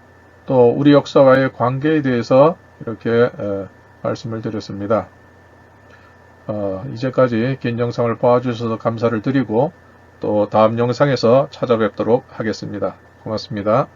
또 우리 역사와의 관계에 대해서 이렇게 말씀을 드렸습니다. 이제까지 긴 영상을 봐주셔서 감사를 드리고 또 다음 영상에서 찾아뵙도록 하겠습니다. 고맙습니다.